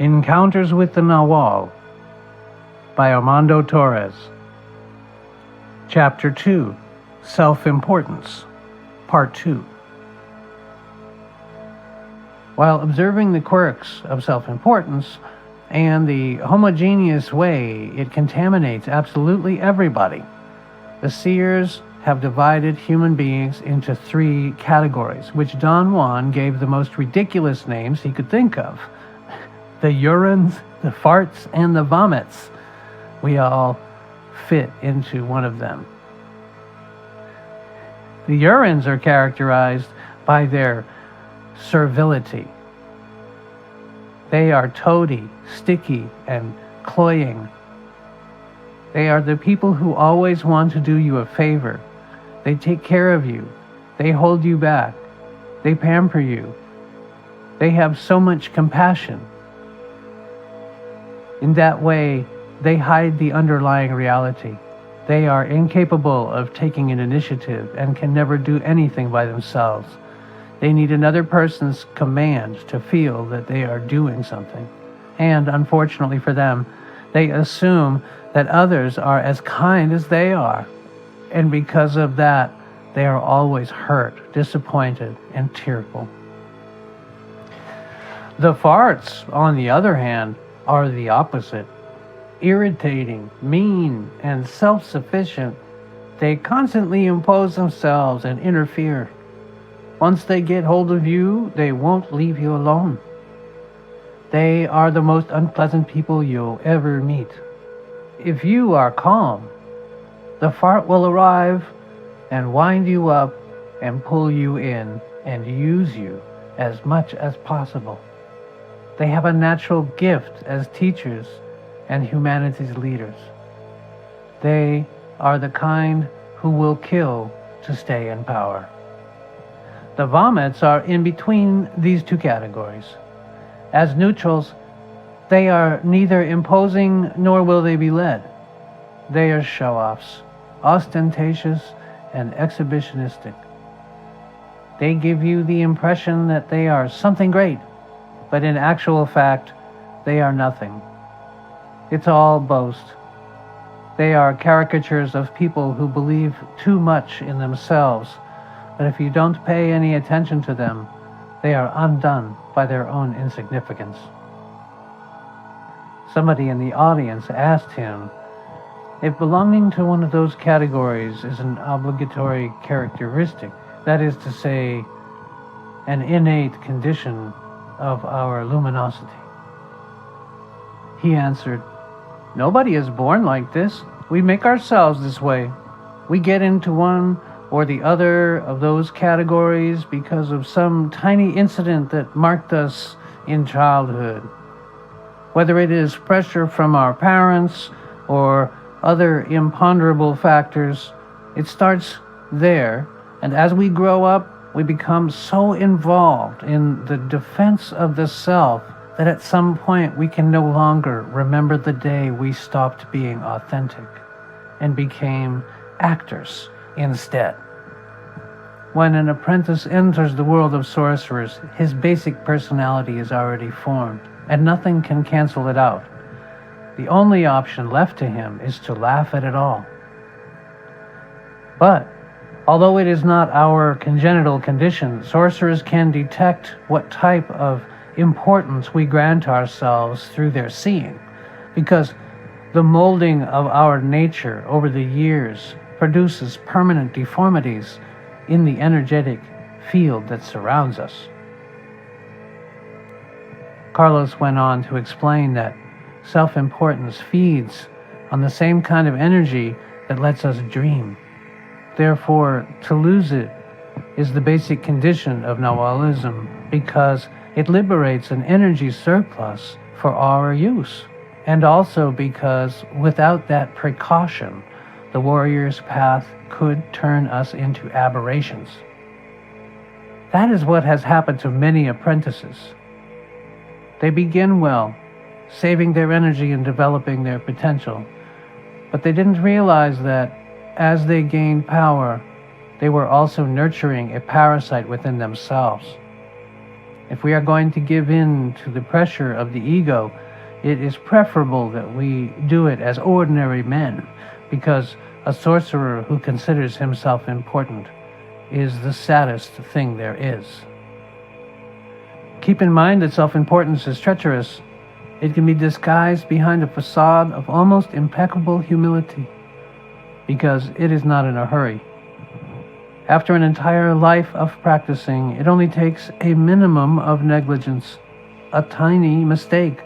Encounters with the Nagual by Armondo Torres. Chapter 2, Self-Importance, Part 2. While observing the quirks of self-importance and the homogeneous way it contaminates absolutely everybody, the seers have divided human beings into 3 categories, which Don Juan gave the most ridiculous names he could think of. The urines, the farts, and the vomits. We all fit into one of them. The urines are characterized by their servility. They are toady, sticky, and cloying. They are the people who always want to do you a favor. They take care of you. They hold you back. They pamper you. They have so much compassion. In that way, they hide the underlying reality. They are incapable of taking an initiative and can never do anything by themselves. They need another person's command to feel that they are doing something. And unfortunately for them, they assume that others are as kind as they are. And because of that, they are always hurt, disappointed, and tearful. The farts, on the other hand, are the opposite. Irritating, mean, and self-sufficient, they constantly impose themselves and interfere. Once they get hold of you, they won't leave you alone. They are the most unpleasant people you'll ever meet. If you are calm, the fart will arrive and wind you up and pull you in and use you as much as possible. They have a natural gift as teachers and humanities leaders. They are the kind who will kill to stay in power. The vomits are in between these 2 categories. As neutrals, they are neither imposing nor will they be led. They are show-offs, ostentatious and exhibitionistic. They give you the impression that they are something great, but in actual fact, they are nothing. It's all boast. They are caricatures of people who believe too much in themselves, but if you don't pay any attention to them, they are undone by their own insignificance. Somebody in the audience asked him if belonging to one of those categories is an obligatory characteristic, that is to say, an innate condition of our luminosity. He answered, "Nobody is born like this. We make ourselves this way. We get into one or the other of those categories because of some tiny incident that marked us in childhood. Whether it is pressure from our parents or other imponderable factors, it starts there, and as we grow up, we become so involved in the defense of the self that at some point we can no longer remember the day we stopped being authentic and became actors instead. When an apprentice enters the world of sorcerers, his basic personality is already formed, and nothing can cancel it out. The only option left to him is to laugh at it all. But although it is not our congenital condition, sorcerers can detect what type of importance we grant ourselves through their seeing, because the molding of our nature over the years produces permanent deformities in the energetic field that surrounds us. Carlos went on to explain that self-importance feeds on the same kind of energy that lets us dream. Therefore, to lose it is the basic condition of Nahualism, because it liberates an energy surplus for our use, and also because without that precaution, the warrior's path could turn us into aberrations. That is what has happened to many apprentices. They begin well, saving their energy and developing their potential, but they didn't realize that as they gained power, they were also nurturing a parasite within themselves. If we are going to give in to the pressure of the ego, it is preferable that we do it as ordinary men, because a sorcerer who considers himself important is the saddest thing there is. Keep in mind that self-importance is treacherous. It can be disguised behind a facade of almost impeccable humility, because it is not in a hurry. After an entire life of practicing, it only takes a minimum of negligence, a tiny mistake,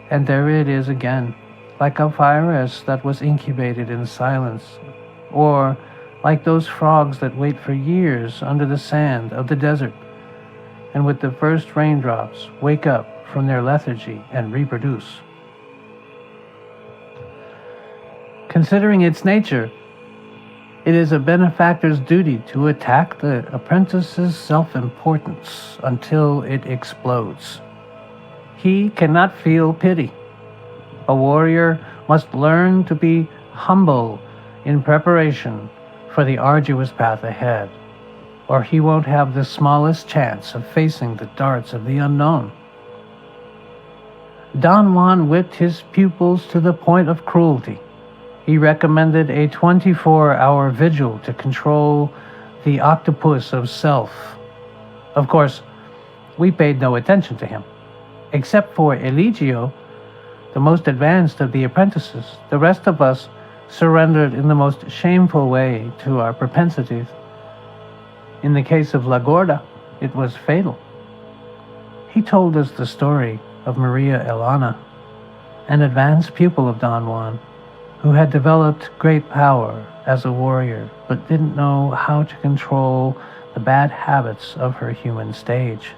and there it is again, like a virus that was incubated in silence, or like those frogs that wait for years under the sand of the desert, and with the first raindrops wake up from their lethargy and reproduce. Considering its nature, it is a benefactor's duty to attack the apprentice's self-importance until it explodes. He cannot feel pity. A warrior must learn to be humble in preparation for the arduous path ahead, or he won't have the smallest chance of facing the darts of the unknown. Don Juan whipped his pupils to the point of cruelty. He recommended a 24-hour vigil to control the octopus of self. Of course, we paid no attention to him. Except for Eligio, the most advanced of the apprentices, the rest of us surrendered in the most shameful way to our propensities. In the case of La Gorda, it was fatal. He told us the story of Maria Elana, an advanced pupil of Don Juan, who had developed great power as a warrior, but didn't know how to control the bad habits of her human stage.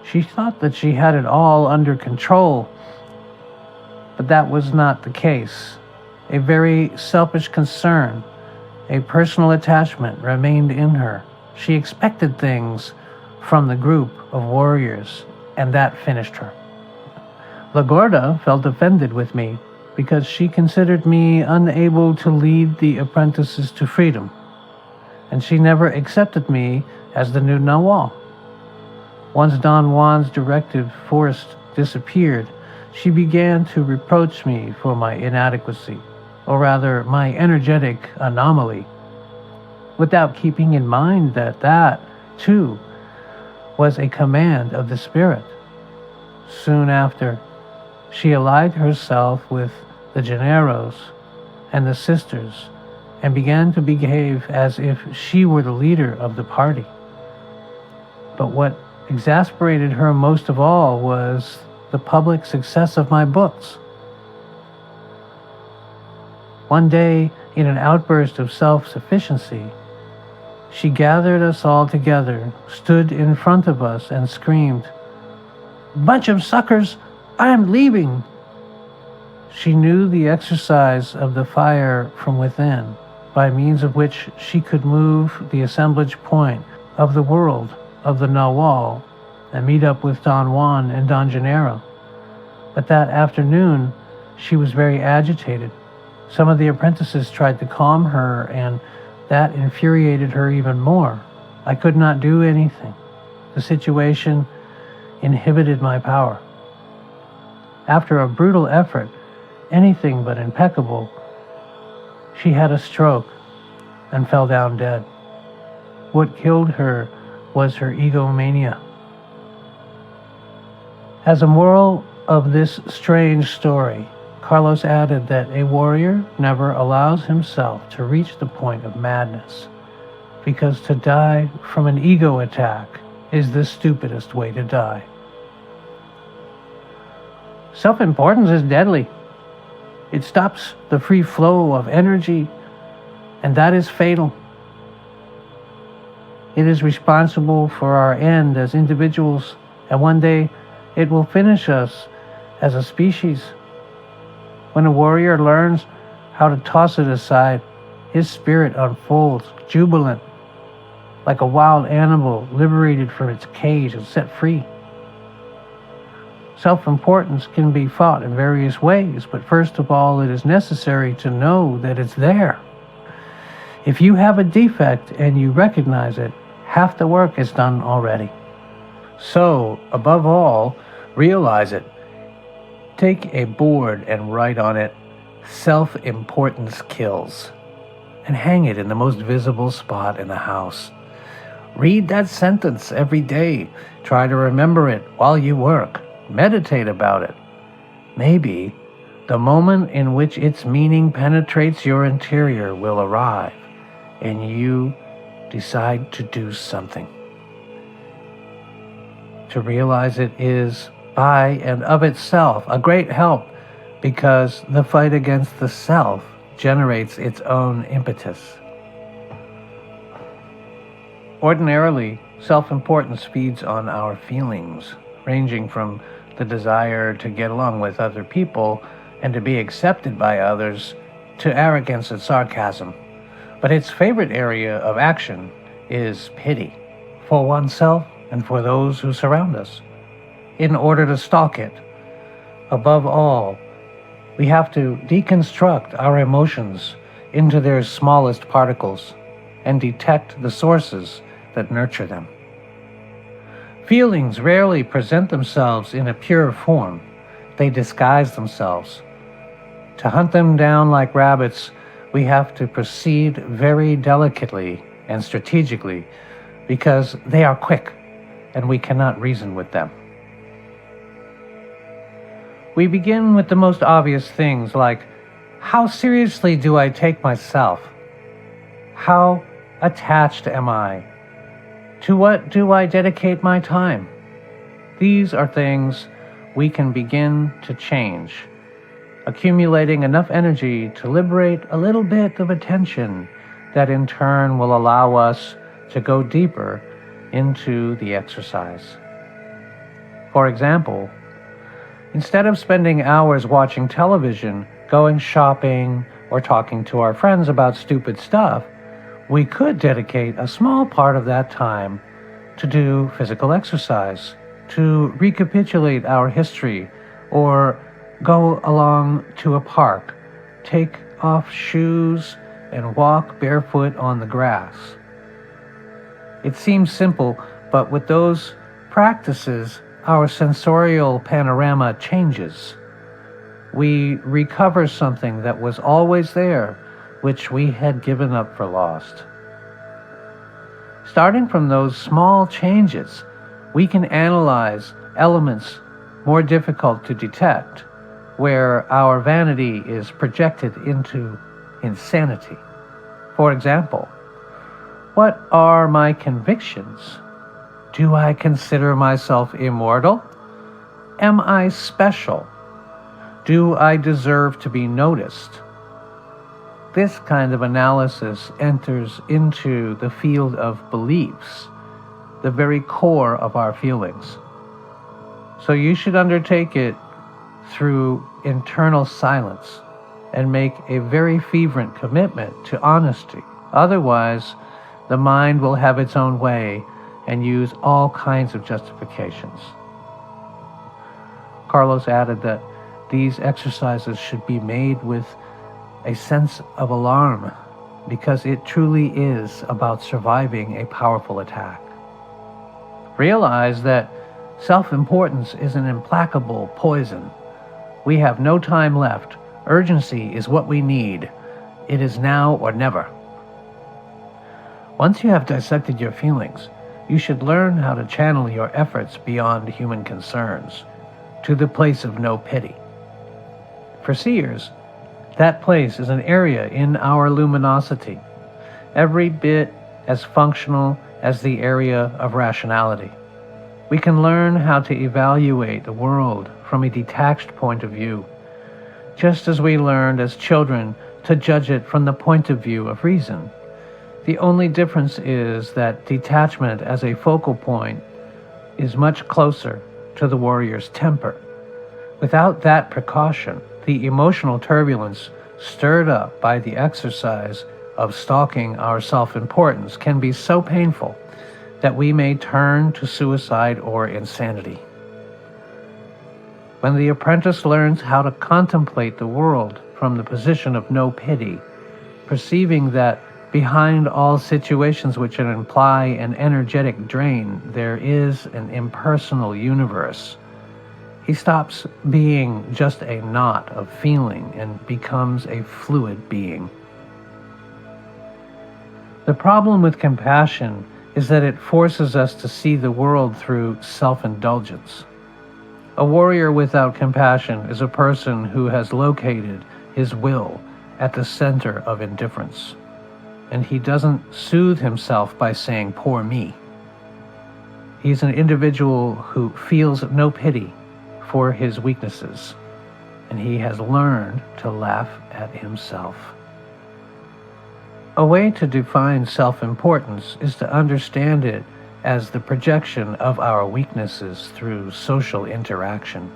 She thought that she had it all under control, but that was not the case. A very selfish concern, a personal attachment remained in her. She expected things from the group of warriors, and that finished her. La Gorda felt offended with me because she considered me unable to lead the apprentices to freedom, and she never accepted me as the new Nagual. Once Don Juan's directive force disappeared, she began to reproach me for my inadequacy, or rather my energetic anomaly, without keeping in mind that that, too, was a command of the spirit. Soon after, she allied herself with the Generos and the sisters and began to behave as if she were the leader of the party. But what exasperated her most of all was the public success of my books. One day, in an outburst of self-sufficiency, she gathered us all together, stood in front of us, and screamed, "Bunch of suckers, I am leaving!" She knew the exercise of the fire from within, by means of which she could move the assemblage point of the world of the Nagual and meet up with Don Juan and Don Gennaro. But that afternoon, she was very agitated. Some of the apprentices tried to calm her, and that infuriated her even more. I could not do anything. The situation inhibited my power. After a brutal effort, anything but impeccable, she had a stroke and fell down dead. What killed her was her egomania. As a moral of this strange story, Carlos added that a warrior never allows himself to reach the point of madness, because to die from an ego attack is the stupidest way to die. Self-importance is deadly. It stops the free flow of energy, and that is fatal. It is responsible for our end as individuals, and one day it will finish us as a species. When a warrior learns how to toss it aside, his spirit unfolds, jubilant, like a wild animal liberated from its cage and set free. Self-importance can be fought in various ways, but first of all, it is necessary to know that it's there. If you have a defect and you recognize it, half the work is done already. So, above all, realize it. Take a board and write on it, "Self-importance kills," and hang it in the most visible spot in the house. Read that sentence every day. Try to remember it while you work. Meditate about it. Maybe the moment in which its meaning penetrates your interior will arrive, and you decide to do something. To realize it is, by and of itself, a great help, because the fight against the self generates its own impetus. Ordinarily, self-importance feeds on our feelings, ranging from the desire to get along with other people and to be accepted by others, to arrogance and sarcasm. But its favorite area of action is pity, for oneself and for those who surround us. In order to stalk it, above all, we have to deconstruct our emotions into their smallest particles and detect the sources that nurture them. Feelings rarely present themselves in a pure form. They disguise themselves. To hunt them down like rabbits, we have to proceed very delicately and strategically, because they are quick and we cannot reason with them. We begin with the most obvious things like, how seriously do I take myself? How attached am I? To what do I dedicate my time? These are things we can begin to change, accumulating enough energy to liberate a little bit of attention that in turn will allow us to go deeper into the exercise. For example, instead of spending hours watching television, going shopping, or talking to our friends about stupid stuff, we could dedicate a small part of that time to do physical exercise, to recapitulate our history, or go along to a park, take off shoes, and walk barefoot on the grass. It seems simple, but with those practices, our sensorial panorama changes. We recover something that was always there, which we had given up for lost. Starting from those small changes, we can analyze elements more difficult to detect, where our vanity is projected into insanity. For example, what are my convictions? Do I consider myself immortal? Am I special? Do I deserve to be noticed? This kind of analysis enters into the field of beliefs, the very core of our feelings. So you should undertake it through internal silence and make a very fervent commitment to honesty. Otherwise, the mind will have its own way and use all kinds of justifications. Carlos added that these exercises should be made with a sense of alarm, because it truly is about surviving a powerful attack. Realize that self-importance is an implacable poison. We have no time left. Urgency is what we need. It is now or never. Once you have dissected your feelings, you should learn how to channel your efforts beyond human concerns, to the place of no pity. For seers, that place is an area in our luminosity, every bit as functional as the area of rationality. We can learn how to evaluate the world from a detached point of view, just as we learned as children to judge it from the point of view of reason. The only difference is that detachment as a focal point is much closer to the warrior's temper. Without that precaution, the emotional turbulence stirred up by the exercise of stalking our self-importance can be so painful that we may turn to suicide or insanity. When the apprentice learns how to contemplate the world from the position of no pity, perceiving that Behind all situations which imply an energetic drain, there is an impersonal universe. He stops being just a knot of feeling and becomes a fluid being. The problem with compassion is that it forces us to see the world through self-indulgence. A warrior without compassion is a person who has located his will at the center of indifference, and he doesn't soothe himself by saying, "Poor me." He's an individual who feels no pity for his weaknesses, and he has learned to laugh at himself. A way to define self-importance is to understand it as the projection of our weaknesses through social interaction.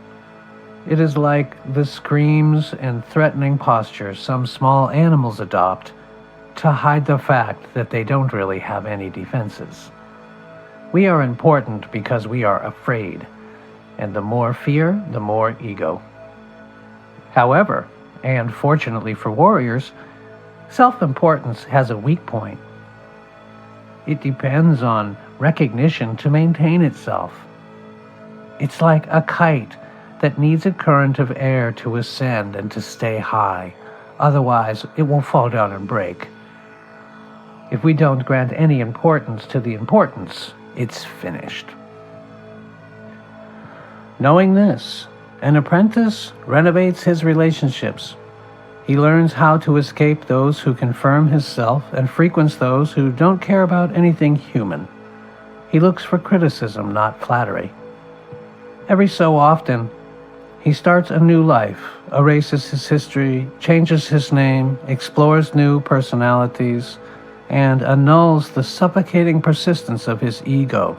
It is like the screams and threatening postures some small animals adopt to hide the fact that they don't really have any defenses. We are important because we are afraid, and the more fear, the more ego. However, and fortunately for warriors, self-importance has a weak point. It depends on recognition to maintain itself. It's like a kite that needs a current of air to ascend and to stay high. Otherwise, it will fall down and break. If we don't grant any importance to the importance, it's finished. Knowing this, an apprentice renovates his relationships. He learns how to escape those who confirm his self and frequents those who don't care about anything human. He looks for criticism, not flattery. Every so often, he starts a new life, erases his history, changes his name, explores new personalities, and annuls the suffocating persistence of his ego.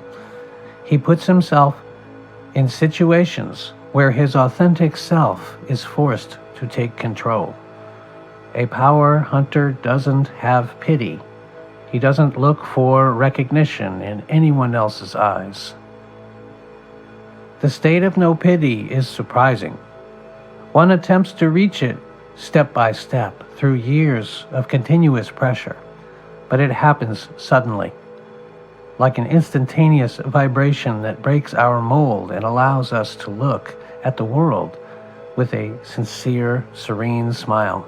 He puts himself in situations where his authentic self is forced to take control. A power hunter doesn't have pity. He doesn't look for recognition in anyone else's eyes. The state of no pity is surprising. One attempts to reach it step by step through years of continuous pressure, but it happens suddenly, like an instantaneous vibration that breaks our mold and allows us to look at the world with a sincere, serene smile.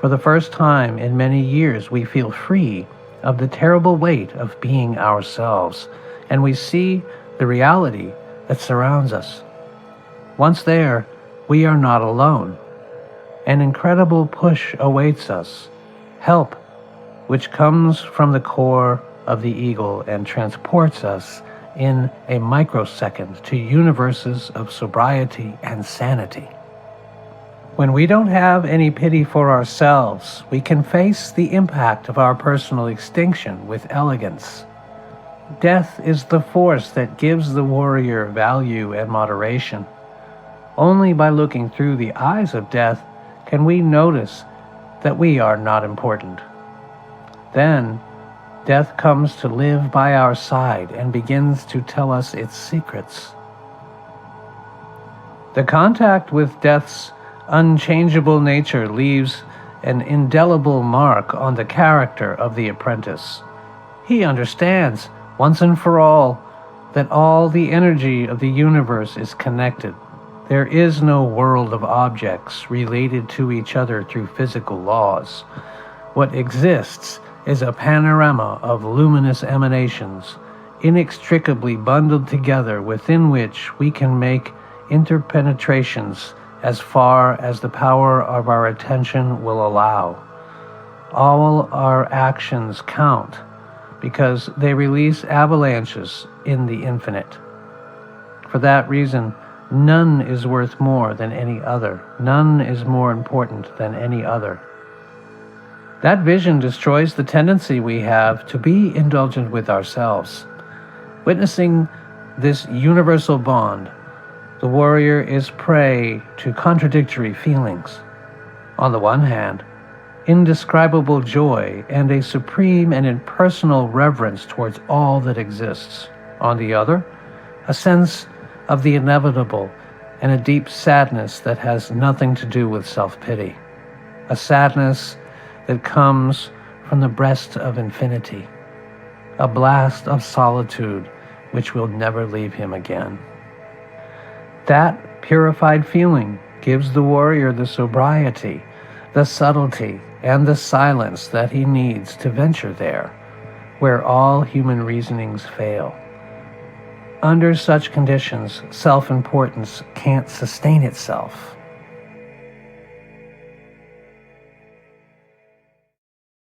For the first time in many years, we feel free of the terrible weight of being ourselves, and we see the reality that surrounds us. Once there, we are not alone. An incredible push awaits us, help, which comes from the core of the eagle and transports us in a microsecond to universes of sobriety and sanity. When we don't have any pity for ourselves, we can face the impact of our personal extinction with elegance. Death is the force that gives the warrior value and moderation. Only by looking through the eyes of death can we notice that we are not important. Then, death comes to live by our side and begins to tell us its secrets. The contact with death's unchangeable nature leaves an indelible mark on the character of the apprentice. He understands, once and for all, that all the energy of the universe is connected. There is no world of objects related to each other through physical laws. What exists is a panorama of luminous emanations, inextricably bundled together, within which we can make interpenetrations as far as the power of our attention will allow. All our actions count because they release avalanches in the infinite. For that reason, none is worth more than any other. None is more important than any other. That vision destroys the tendency we have to be indulgent with ourselves. Witnessing this universal bond, the warrior is prey to contradictory feelings. On the one hand, indescribable joy and a supreme and impersonal reverence towards all that exists. On the other, a sense of the inevitable and a deep sadness that has nothing to do with self-pity. A sadness that comes from the breast of infinity, a blast of solitude which will never leave him again. That purified feeling gives the warrior the sobriety, the subtlety, and the silence that he needs to venture there, where all human reasonings fail. Under such conditions, self-importance can't sustain itself.